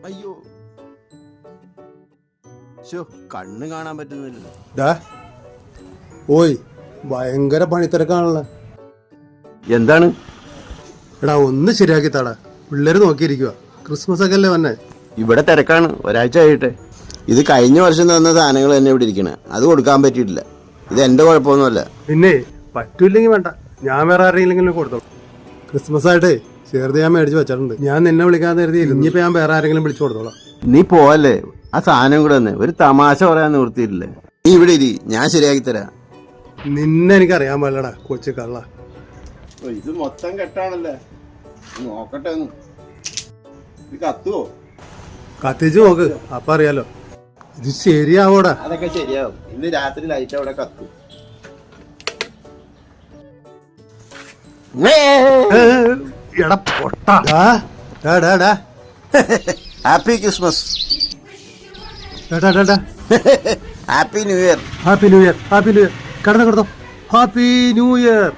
അയ്യോ, കണ്ണ് കാണാൻ പറ്റുന്നില്ല. ഓയ്, ഭയങ്കര പണിത്തിരക്കാണല്ലോ. എന്താണ്? എടാ, ഒന്ന് ശരിയാക്കി താടാ. പിള്ളേര് നോക്കിയിരിക്കുക. ക്രിസ്മസ് ഒക്കെ അല്ലേ വന്നെ. ഇവിടെ തിരക്കാണ്, ഒരാഴ്ച ആയിട്ട്. ഇത് കഴിഞ്ഞ വർഷം തന്ന സാധനങ്ങൾ തന്നെ ഇവിടെ ഇരിക്കണേ, അത് കൊടുക്കാൻ പറ്റിയിട്ടില്ല. ഇത് എന്റെ കുഴപ്പമൊന്നുമല്ല. പിന്നെ പറ്റൂല്ലെങ്കിൽ വേണ്ട, ഞാൻ വേറെ ആരെങ്കിലും കൊടുത്തോ. ക്രിസ്മസ് ആയിട്ടേ ചേർത്ത് ഞാൻ മേടിച്ച് വെച്ചിട്ടുണ്ട്. ഞാൻ നിന്നെ വിളിക്കാതെ കരുതിയില്ല. ഇനിയിപ്പോ ഞാൻ വേറെ ആരെങ്കിലും വിളിച്ചു കൊടുത്തോളാം. നീ പോവല്ലേ, ആ സാധനം കൂടെ തന്നെ. ഒരു തമാശ പറയാൻ നിവൃത്തിയില്ലേ. നീ ഇവിടെ ഇരി, ഞാൻ ശരിയാക്കി തരാം. നിന്നെ എനിക്ക് അറിയാൻ പാടില്ലടാ കൊച്ചു കള്ള. ഇത് മൊത്തം കെട്ടാണല്ലേ, നോക്കട്ടെ. ഇത് കത്തുവോ? കത്തിച്ച് നോക്ക്, അപ്പൊ അറിയാലോ. ഇത് ശരിയാവോടാ? അതൊക്കെ ശരിയാവും. ഇന്ന് രാത്രി ലൈറ്റ് അവിടെ കത്തും. എടാ പൊട്ടാ. Happy Christmas. Happy new year. Happy new year. Happy new year. കിടന്നു കിടത്തോ. Happy new year.